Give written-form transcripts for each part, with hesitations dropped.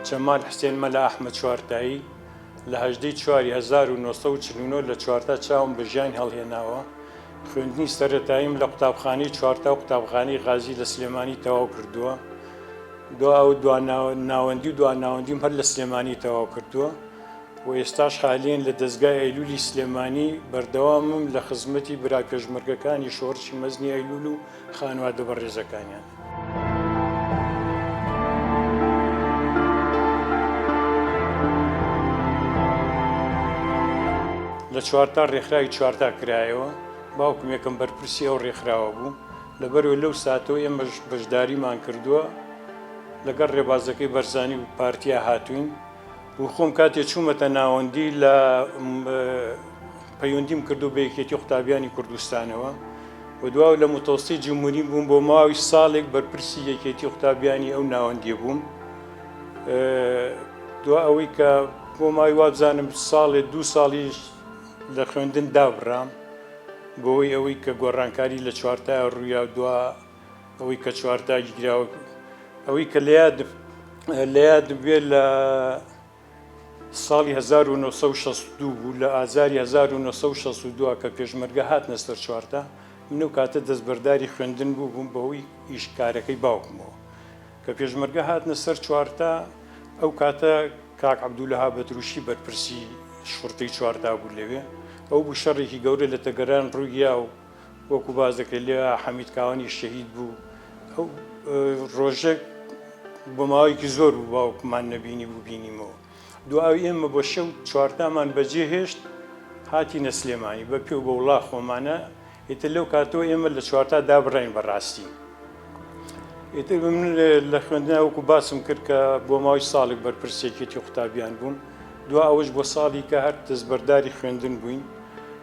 جەمال حسێن مەلا ئەحمەد چوارتایی لە 1949 لە چوارتا چاوم بە ژیان هەڵهێناوە. خوێندنی سەرەتاییم لە قوتابخانەی چوارتا و قوتابخانەی غازی لە سلێمانی تەواو کردووە. ناوەندی و دواناوەندیم هەر لە سلێمانی تەواو کردووە و ئێستاش حالێن لە دەستگای ئەیلولی سلێمانی بەردەوامم لە خزمەتی برا پێشمەرگەکانی شۆڕشی مەزنی ئەیلول و خانوادە بەڕێزەکانیان. لە چوارتا ڕێکخراوی چوارتا کرایەوە، باوکم یەکەم بەرپرسی ئەو ڕێکخراوە بوو. لەبەرەوە لەو ساتەوە ئێمەش بەشداریمان کردووە لەگەڵ ڕێبازەکەی بەرزانی و پارتیا هاتوین و خۆم کاتێک چوومەتە ناوەندی لە پەیوەندیم کردو بە یەکێتی قوتابیانی کوردستانەوە و دواو لە متەوەسطەی جمهوری بووم بۆ ماوەی ساڵێک بەرپرسی یەکێتی قوتابیانی ئەو ناوەندیە بووم. دوا ئەوەی کە بۆ ماوەی وابزانم ساڵێ دوو ساڵیش لە خوێندن دابڕام بۆی ئەوەی کە گۆڕانکاری لە چوارتا ڕوویا دوا ئەوەی کە چوارتا گیراوە ئەوەی کە لە یاد بێت لە ساڵی 1962 بوو لە ئازاری 1962 کە پێشمەرگە هاتنە سەر چوارتا من و کاتە دەستبەرداری خوێندن بووم بەهۆی ئیشکارەکەی باوکمەوە کە پێشمەرگە هاتنە سەر چوارتا ئەو کاتە کاک عەبدولەها بەتروشی بەرپرسی شوڕتەی چوارتا بوو لەوێ ئەو بوو شەڕێکی گەورە لە تەگەران ڕوویا و وەکو بازەکەی لێ حەمید کاوانی شەهید بوو. ئەو ڕۆژێک بۆ ماوەیەکی زۆر بوو باوکمان نەبینی بوو بینیمەوە. دوای ئێمە بۆ شەو چوارتامان بەجێهێشت هاتینە سلێمانی بە پێ و بە وڵا خۆمانە. ئیتر لەو کاتەوە ئێمە لە چوارتا دابڕین بەڕاستی. ئیتر من لە خوێندنا وەکو باسم کرد کە بۆ ماوەی ساڵێک بەرپرسێکێتی قوتابیان بووم. دوا ئەوەش بۆ ساڵی کە هەر دەستبەرداری خوێندن بووین.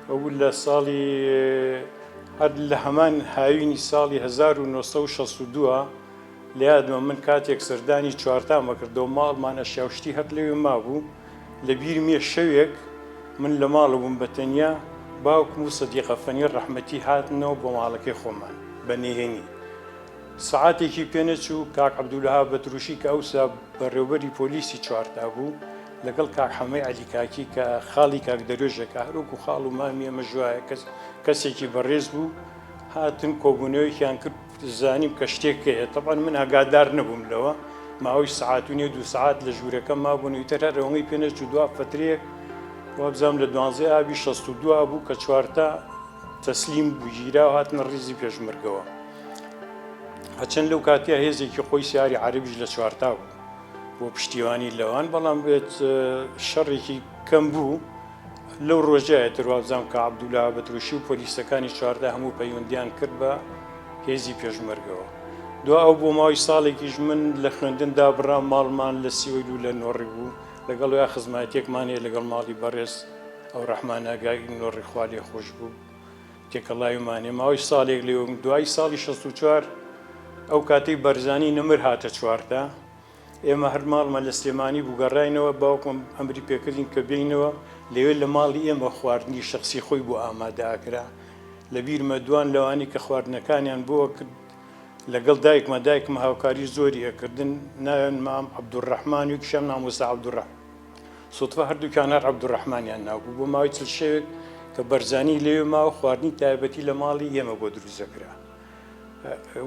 ئەو لە ساڵی هەر لە هەمان هاوینی ساڵی 1962 لە یادمە من کاتێک سەردانی چوارتامە کردەوە ماڵمان ئەشیاوشتی هەر لەوێ مابوو. لە بیرمیە شەوێک من لە ماڵە بووم بەتەنیا باوکم و سەدیقە فەنیر ڕەحمەتی هاتنەوە بۆ ماڵەکەی خۆمان بە نهێنی. سەعاتێکی پێنەچوو کاک عەبدولەها بەتروشی کە ئەوسا بەڕێوەبەری پۆلیسی چوارتا بوو لەگەڵ کاک حەمەی عەلیکاکی کە خاڵی کاک دەرێژێکە هەروەکو خاڵ و مامی ئەمە ژوایە کەسێکی بەڕێز بوو هاتن کۆبوونەوەیکیان کرد زانیم کە شتێک هەیە. تەبەن من ئاگادار نەبووم لەوە ماوەی سەعات و نیە 2 سەعات لە ژوورەکە مابوون و ئیتر هەر ئەوەی پێنەچوو دوا فترەیەک وابزانم لە 12 ئابی 62 بوو کە چوارتا تەسلیم بوو گیرا و هاتنە ڕیزی پێشمەرگەوە. هەچەند لەو کاتیا هێزێکی خۆی سیاری عەرەبیش لە چوارتا بوو بۆ پشتیوانی لەوان، بەڵام بێت شەڕێکی کەم بوو. لەو ڕۆژایەتر وابزانم کە عەبدولەها بەتروشی و پۆلیسەکانی چوارتا هەموو پەیوەندیان کرد بە هێزی پێشمەرگەوە. دوا ئەو بۆ ماوەی ساڵێکیش من لە خوێندن دابڕام. ماڵمان لە سیوەیل و لە نۆڕی بوو لەگەڵ ویا خزمەتێکمان هەیە لەگەڵ ماڵی بەڕێز ئەو ڕەحمان ئاگای نۆڕی خوا لێ خۆش بوو تێکەڵایمانێ ماوەی ساڵێک لێوە. دوای ساڵی 64 ئەو کاتەی بەرزانی نەمر هاتە چوارتا ئێمە هەر ماڵمان لە سلێمانی بوو گەڕاینەوە. باوکم ئەمری پێکردین کە بێینەوە لەوێ لە ماڵی ئێمە خواردنی شخصی خۆی بۆ ئامادەکرا. لە بیرمە دوان لەوانی کە خواردنەکانیان بۆ کرد لەگەڵ دایکمە هاوکاری زۆری ئەکردن. ناوێن مام عەبدوڕەحمان و یەکیشیان مامۆستا عەبدوڕەحمان سوتفە هەردووکیان هەر عەبدوڕەحمانیان ناوبوو. بۆ ماوەی چل شەوێک کە بەرزانی لەوێ ماوە خواردنی تایبەتی لە ماڵی ئێمە بۆ دروستەکرا.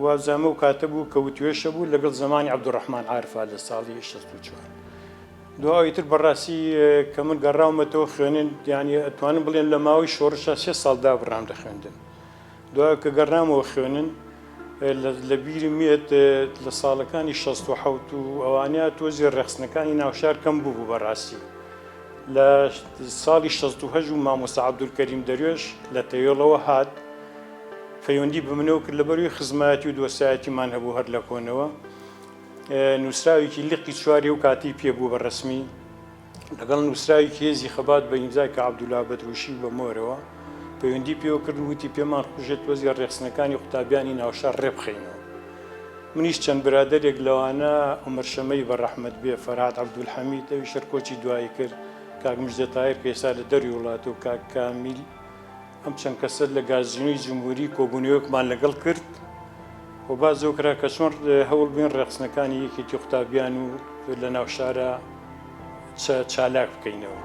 وابزانمە و کاتە بوو کە وتوێشە بوو لەگەڵ زمانی عەبدوڕەحمان عارفا لە ساڵی 64. دواییتر بەڕاستی کە من گەڕاومەتەوە خوێنن یانی ئەتوانم بڵێن لە ماوەی شۆڕشە 3 ساڵ دابڕام لە خوێندن. دوای کە گەڕامەوە خوێنن لە بیرمێت لە ساڵەکانی 67 و ئەوانەیە تۆزی ڕێخستنەکانی ناوشار کەم بوو بەڕاستی. لە ساڵی 68 و مامۆستا عەبدولکەریم دەروێش لە تەیۆڵەوە هات پەیوەندی بە منەوە کرد لەبەروی خزمەتی و دۆسایەتیمان هەبوو هەر لە کۆنەوە. نووسراوێکی لیقی چواری و کاتی پێبوو بە ڕەسمی لەگەڵ نووسراوێکی هێزی خەبات بە ئیمزای کە عەبدولەها بەتروشی بە مۆرەوە پەیوەندی پێوە کرد وتی پێمان خوژێت وەزی ڕێخستنەکانی قوتابیانی ناوشار ڕێبخەینەوە. منیش چەند برادێک لەوانە عومەر شەمەی بە ڕەحمەت بێ، فەرهاد عەبدولحەمید ئەوی شەرکۆچی دوایی کرد، کاک موژدە تاهیر کە ئێستا لە دەروی وڵاتە و کاک کامیل ئەم چەند کەسە لە گازینۆی جمهوری کۆبوونەوەیەکمان لەگەڵ کرد و باز زۆکرا کە چۆن هەوڵ بین ڕێخستنەکانی یەکێتی قوتابیان و لە ناو شارە چالاک بکەینەوە.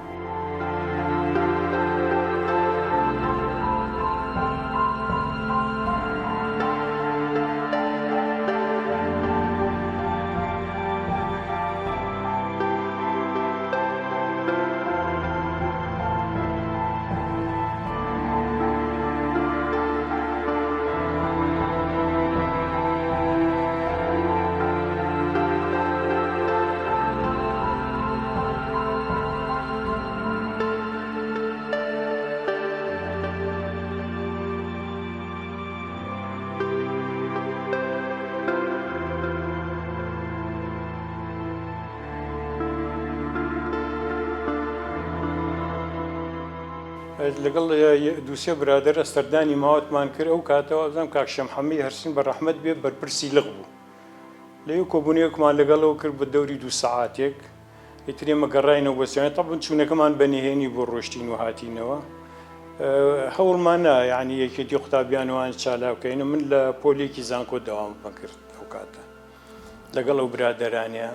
لەگەڵ دووسێ برادر ئەستەردانی ماوەتمان کرد ئەو کاتەوە ئەزانم کاک شەمحەمەدی هەرسین بە ڕەحمەت بێ بەرپرسی لغ بوو لەوێ کۆبوونیەکمان لەگەڵەوە کرد بە دەوری 2 سەعاتێک ئیتر ئێمە گەڕاینەوە بۆ سوێنە تەبەن چوونەکەمان بەنهێنی بۆ ڕۆشتین و هاتینەوە هەوڵمان نا یعنی یەکێتی قوتابیانوان چالاوکەینە من لە پۆلێکی زانکۆ دەوام بکرد ئەو کاتە لەگەڵ ئەو برادەرانەیە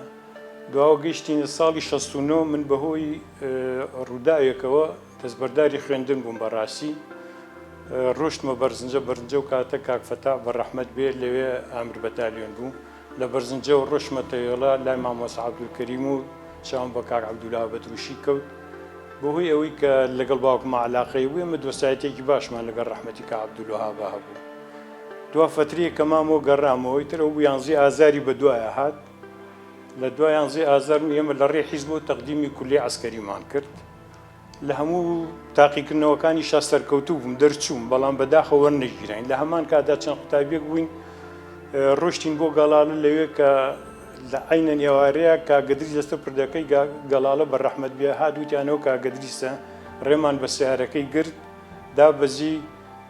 دواوە گەیشتینە ساڵی 69 من بەهۆی ڕووداوێکەوە دەستبەرداری خوێندن بووم بەڕاستی ڕۆشتمە بەرزنجە و کاتە کاکفەتا بە ڕەحمەت بێ لەوێ ئامر بەتالیۆن بوو لە بەرزنجە و ڕۆشمەتە ێڵا لای مامۆستا عەبدولکەریم و چاوم بە کاک عەبدولا بەدروشی کەوت بەهۆی ئەوەی کە لەگەڵ باوکمە عەلاقەی بوو ئێمە دۆسایەتێکی باشمان لەگەڵ ڕەحمەتی کاک عەبدولوهاب هەبوو دوا فترەیەک کە مامۆ گەڕامەوە ئیتر ئەو 11 ئازاری بەدوایە هات لە دوای 11 ئازار ئێمە لە ڕێ حیزب تەقدیمی کولی عەسکەریمان کرد لە هەموو تاقیکردنەوەکانی شا سەرکەوتوو بووم دەرچووم بەڵام بەداخەوە وەرنەگیرین لە هەمان کادا چەند قوتابیەک بووین ڕۆشتین بۆ گەڵاڵە لەوێ کە لە عینە نێوارەیە کاگەدریس لەستە پردەکەی گەڵاڵە بە ڕەحمەت بێ هات وتیانەوە کاگەدریسە ڕێمان بە سیارەکەی گرت دابەزی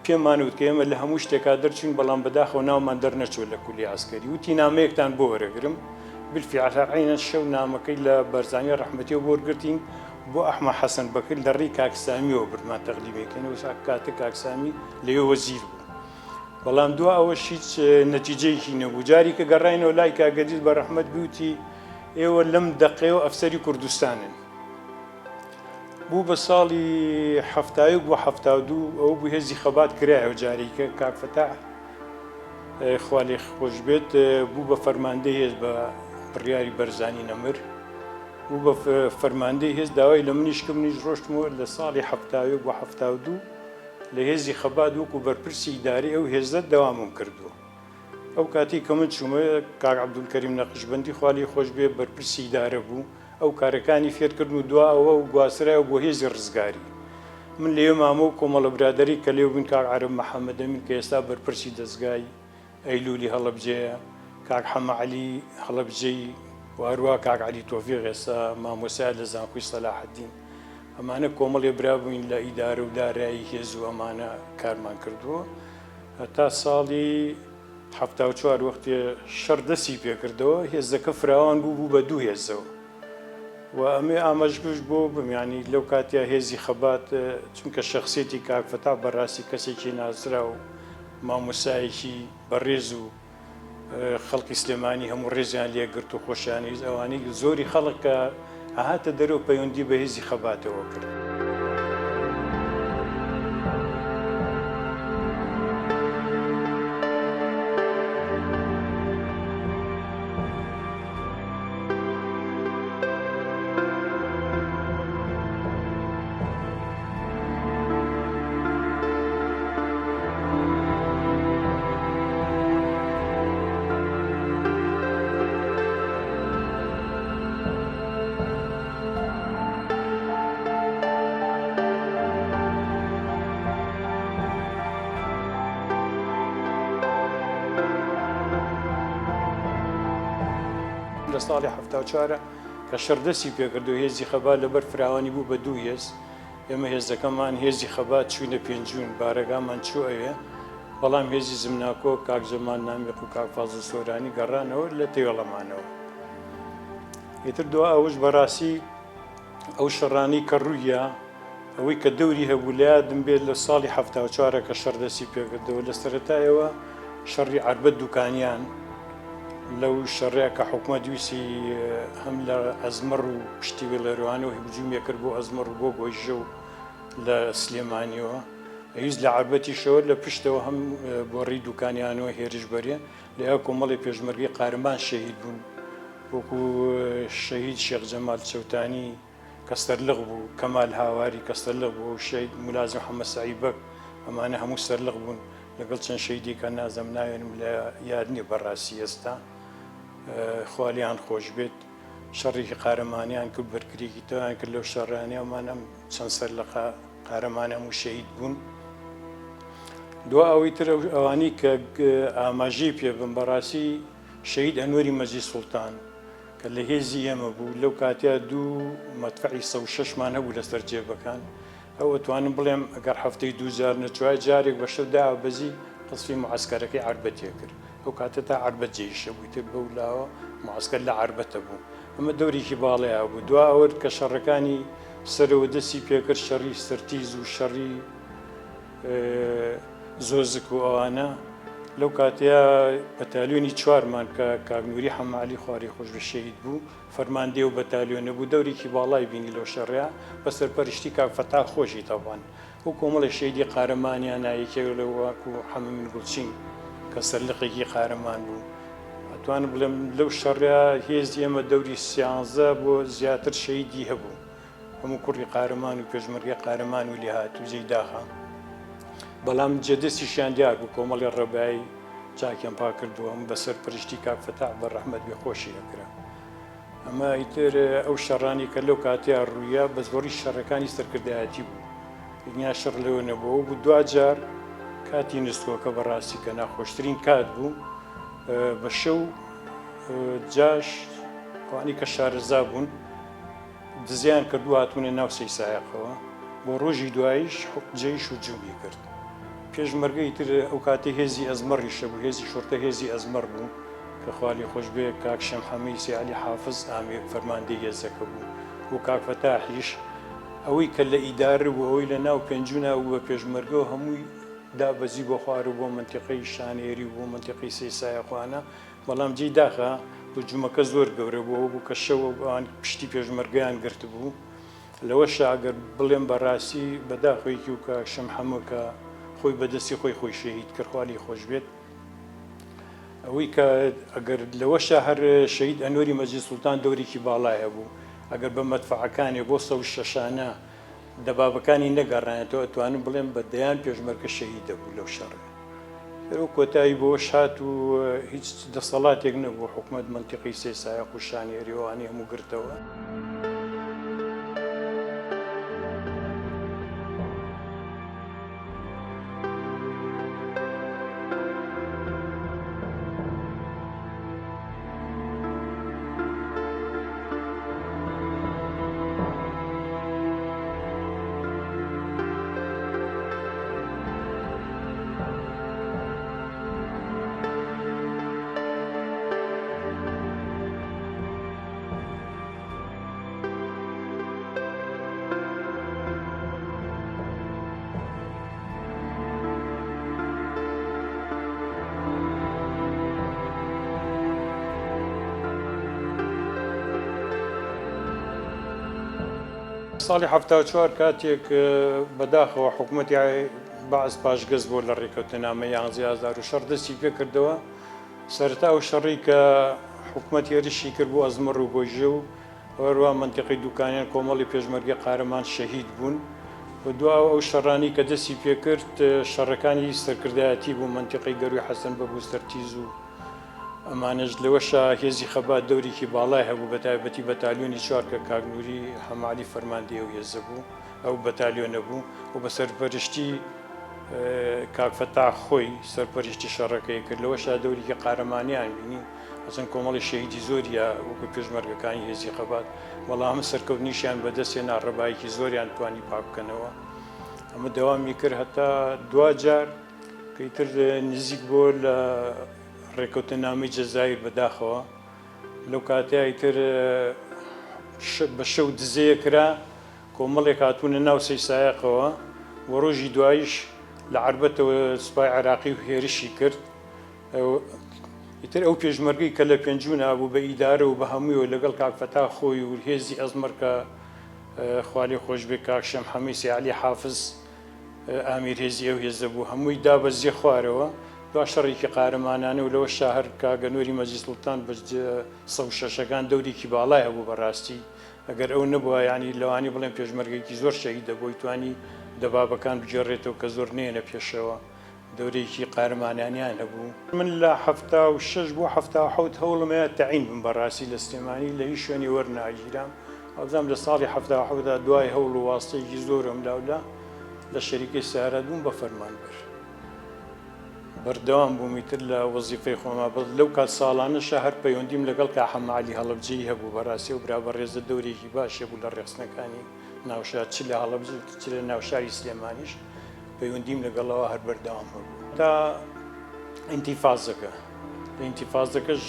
پێمان وت کە ئێمە لە هەموو شتێکا دەرچوین بەڵام بەداخەوە ناومان دەرنەچوە لە کولی عەسکەری وتی نامەیەکتان بۆ وەرەگرم بالفعل عینە شەو نامەکەی لە بەرزانی ڕەحمەتیەوە بۆ وەرگرتین بۆ ئەحمە حەسەن بەکر لە ڕێی کاکسامیەوە برمان تەقدیمێکەکەینەوە کاتە کاکسامی لەوێ وەزیر بوو بەڵام دوا ئەوەش هیچ نەتیجەیەکی نەبوو جاری کە گەڕاینەوە لای کاگەدریس بە ڕەحمەت بیوتی ئێوە لەم دەقەیەوە ئەفسەری کوردستانن بوو بە ساڵی 71 بۆ 72 ئەو بوو هێزی خەبات کرایەوە جارێکە کاک فەتاح خوا لێی خۆش بێت بوو بە فەرماندەی هێز بە بڕیاری بەرزانی نەمر بوو بە فەرماندەی هێز داوای لە منیش ڕۆشتمەوە لە ساڵی 71 بۆ 72 لە هێزی خەبات وەکو بەرپرسی ئیداری ئەو هێزە دەوامم کردووە ئەو کاتی کە من چوومە کاک عەبدولکەریم نەقشبەندی خوا لێی خۆش بێ بەرپرسی ئیدارە بوو ئەو کارەکانی فێرکردن و دوا ئەوە و گواسرایە بۆ هێزی ڕزگاری من لێوێ مامە و کۆمەڵە برادەری کە لێو بن کاک عەرب مەحەممەد ئەمین کە ئێستا بەرپرسی دەستگای ئەیلولی هەڵەبجەیە کاک حەمە عەلی هەڵەبجەی وهروە کاک عەلی تۆفیق ئێستا مامۆستایە لە زانکۆی سەلاحەدین ئەمانە کۆمەڵێ برابووین لە ئیدارە و دارایی هێز و ئەمانە کارمان کردووە تا ساڵی 74 وەختێ شەڕ دەستی پێکردەوە هێزەکە فراوان بوو بە دوو هێزەوە و ئەمێ ئاماژگوش بۆ بمیانی لەو کاتیا هێزی خەبات چونکە شەخسیەتی کاک فەتاح بەڕاستی کەسێکی نازرا و مامۆسایەکی بەڕێز و خەڵکی سلێمانی هەموو ڕێزیان لێگرت و خۆشیانی ئەوانەی زۆری خەڵک کە هاتە دەرەوە پەیوەندی بە هێزی خەباتەوە کرد. لە ساڵی 74 کە شەردەسی پێکردو هێزی خەبات لەبەر فراوانی بوو بە دوو هێز ئێمە هێزەکەمان هێزی خەبات چوینە پێنجون بارەگامان چوو ئەوێ بەڵام هێزی زمناکۆ کاک زەمان نامیق و کاک فازڵ سۆرانی گەڕانەوە لە تێوەڵەمانەوە ئیتر دوا ئەوش بەڕاستی ئەو شەڕانەی کە ڕوویە ئەوەی کە دەوری هەبوو لە یادم بێت لە ساڵی 74 کە شەردەسی پێکردەوە لە سەرەتایەوە شەڕی عربەت دوکانیان لەو شەڕەیە کە حکومە دووسی هەم لە ئەزمەڕ و پشتی وێڵێروانەوە هجوومیە کرد بۆ ئەزمەڕ بۆ گۆیژە و لە سلێمانیەوە هیچ لە عربەتیشەوە لە پشتەوە هەم گۆڕی دوکانیانەوە هێرش بەرێ لە یا کۆمەڵی پێشمەرگی قارمان شەهید بوون وەکو شەهید شێخ جەمال چەوتانی کە سەرلغ بوو کەمال هاواری کە سەرلغ بوو شەید مولازم محەممەد سعیبەک ئەمانە هەموو سەرلغ بوون لەگەڵ چەند شەیدی کە نازەم ناوێنم لە یاد نییە بەڕاستی ئێستا خوالیان خۆش بێت شەڕێکی قارەمانیان کرد بەرگریکی تەوان کرد لەو شەڕانیەمان ئەم چەند سەر لە قارەمانە هەموو شەهید بوون دو ئەوەی تر ئەوانی کە ئاماژەی پێ بن بەڕاستی شەهید ئەنوەری مەجی سوڵتان کە لە هێزی ئێمە بوو لەو کاتیا دوو مەدفەعی 106مان هەبوو لەسەر جێبەکان ئەو ئەتوانم بڵێم ئەگەر هەفتەی 2000 نەچوای جارێک بە شەودا بەزی قسمی معسکەرەکەی عربەتێ کرد ئەو کاتە تا عربەت جێیشە بووی تر بەولاوە معسکەر لە عربەتە بوو ئەمە دەورێکی باڵەیە بوو دوا ئەوە کە شەڕەکانی سەرەوە دەستی پێکرد شەڕی سەرتیز و شەڕی زۆزک و ئەوانە لەو کاتەیە بەتالیۆنی چوارمان کە کاگنووری حەمالی خواری خۆش بە شەهید بوو فەرماندێ و بەتالیۆنە بوو دەورێکی باڵای بینی لەو شەڕەیە بە سەرپەرشتی کاک فەتا خۆشی تەوان و کۆمەڵی شەیدی قارەمانیان نایەکێ لە واکو حەمەمین گوڵچین کە سەرلقێکی قارەمان بوو ئەتوانم بڵێم لەو شەڕەیە هێزی ئێمە دەوری سیانزە بۆ زیاتر شەیدی هەبوو هەموو کوڕی قارەمان و پێشمەرگەی قارەمان و لێ هاتووزەی داخە بەڵام جێدەستیشیان دیار بوو کۆمەڵی ڕێبایی چاکیان پا کردووە ئەم بەسەر پرشتی کاک فەتاح بە ڕەحمەت بێخۆشی ئەکرا ئەمە ئیتر ئەو شەڕانی کە لەو کاتیا ڕوویە بە زۆری شەڕەکانی سەرکردایەتی بوو دنیا شەڕ لەوە نەبووە بوو دوجار کاتی نستووەکە بەڕاستی کە ناخۆشترین کات بوو بە شەو جاش ئەوانی کە شارەزا بوون دزیان کردو هاتوونە ناو سەیسایەقەوە بۆ ڕۆژی دواییش جێیش و جوبی کرد پێشمەرگەی تر ئەو کاتی هێزی ئەزمەڕیشە بوو هێزی شۆرتە هێزی ئەزمەڕ بوو کە خوالی خۆش بێ کاک شەمحەمی سیعەلی حافز ئامێ فەرماندەی هێزەکە بوو و کاک فەتاحیش ئەوەی کە لە ئیدارە بوو ئەوەی لە ناو پێنجونا و بە پێشمەرگەوە هەمووی دابەزی بۆ خوار و بۆ منتیقەی شانێری و بۆ منتیقی سەیسایەخواانە بەڵام جێی داخە هجوومەکە زۆر گەورە بووە بوو کە شەوە ئەوان پشتی پێشمەرگیان گرت بوو لەوە شاگەر بڵێم بەڕاستی بەداخۆیکی و کە شەمحەمەکە خۆی بەدەستی خۆی شەهید کرد خوالی خۆش بێت ئەوەی کە ئەگەر لەوەشە هەر شەهید ئەنوەری مەجی سوڵتان دەورێکی باڵایە بوو ئەگەر بە مەدفەعەکانی بۆ 106 دەبابەکانی نەگەڕانێتەوە ئەتوانم بڵێم بە دەیان پێشمەرگە شەهیدە بوو لەو شەڕە ئەو کۆتایی بۆش هات و هیچ دەسەڵاتێک نەبوو حکومەت منتیقی سەیسایەق و شانێریەوەوانی هەموو گرتەوە ساڵی 74 کاتێک بەداخەوە حکوومەتی باز پاشگەز بۆ لە ڕێکەوتنامە 11 شەڕ دەستی پێ کردەوە سەرتا و شەڕی کە حکوومەت هێرشی کرد بۆ ئەزمەڕ و گۆژێ و هەروە منتیقی دوکانیان کۆمەڵی پێشمەرگی قارەمان شەهید بوون و دواوە ئەو شەڕانی کە دەستی پێکرد شەڕەکانی سەرکردایەتی بوو منتیقی گەروی حەسەن بەبوو سەرتیز و ئەمانش لەوەشە هێزی خەبات دەورێکی باڵای هەبوو بە تایبەتی بەتالیۆنی چوار کە کاگنووری حەمالی فەرماندەی و هێزە بوو ئەو بەتالیۆنە بوو و بە سەرپەرشتی کاک فەتاح خۆی سەرپەرشتی شەڕەکەی کرد لەوەشە دەورێکی قارەمانیان بینی ئەچەند کۆمەڵی شەهیدی زۆریە وەکو پێشمەرگەکانی هێزی خەبات وەڵام سەرکەوتنیشیان بەدەستێنا ڕێبایەکی زۆریان توانی پاک بکەنەوە ئەمە دەوامی کرد هەتا دوجار کەیتر نزیک بۆ لە ڕێکەوتنامەی جەزایر بەداخەوە لەو کاتیایتر بە شەو دزەیە کرا کۆمەڵێک هاتوونە ناو سەیسایەقەوە و ڕۆژی دواییش لە عربەتەوە سوپای عێراقی و هێرشی کرد ئیتر ئەو پێشمەرگەی کە لە پێنجوو نابوو بە ئیدارە و بە هەموویەوە لەگەڵ کاکفەتا خۆی و هێزی ئەزمەرکە خوالی خۆش بێ کاکشەم حەمیسی عەلی حافز ئامیر هێزی ئەو هێزە بوو هەمووی دابەزیە خوارەوە دوا شەڕێکی قارەمانانە و لەوە شاهر کاگەنۆری مەجلیس سوڵتان بە 106ەکان دەورێکی باڵای هەبوو بەڕاستی ئەگەر ئەو نەبووە ینی لەوانی بڵێن پێشمەرگێکی زۆر شەهید دەبووی توانی دەبابەکان بجێڕێتەوە کە زۆر نێنە پێشەوە دەورێکی قارەمانیان هەبوو من لە 76 بۆ 77 هەوڵمەیە تەعین بم بەڕاستی لە سلێمانی لە هیچ شوێنی وەرناگیرام ئەوزام لە ساڵی 77دا دوای هەوڵ و واستەیەکی زۆرم لاولا لە شەریکەی سەهارەت بووم بە فەرمانبەر بەردەوام بوومیتر لە وەزیفەی خۆما لەو کات ساڵانەشە هەر پەیوەندیم لەگەڵ کاک حەماعەلی هەڵەبجەیی هەبوو بەڕاستی و برابەڕێزە دەورێکی باشە بوو لە ڕێخستنەکانی ناوشار چ لە هەڵەبجە چ لە ناوشاری سلێمانیش پەیوەندیم لەگەڵەوە هەر بەردەوام هەبوو تا ئینتیفازەکە لە ئینتیفازەکەش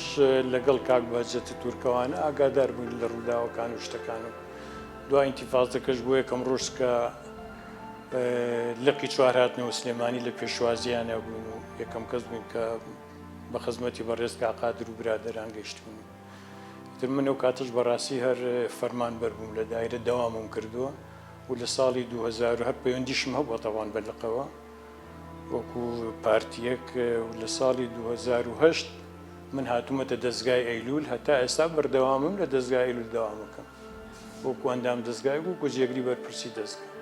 لەگەڵ کاک بەهجەتی تورکەوانە ئاگادار بووین لە ڕووداوەکان و شتەکان و دوای ئینتیفازەکەش بۆ یەکەم ڕۆژ کە لقی چوار هاتنەوە سلێمانی لە پێشوازیانە بوون و یەکەم کەس بووین کە بە خزمەتی بەڕێز کاک قادر و برادەران گەیشتبوون تر من ئەو کاتەش بەڕاستی هەر فەرمانبەر بووم لە دایرە دەوامم کردووە و لە ساڵی 2000 هەر پەیوەندیشم هەبووە تەوان بەلقەوە وەکو پارتیەک لە ساڵی 2008 من هاتوومەتە دەستگای ئەیلول هەتا ئێستا بەردەوامم لە دەستگای ئەیلول دەوامەکەم وەکو ئەندام دەستگای بوو گوزێگری بەرپرسی دەستگا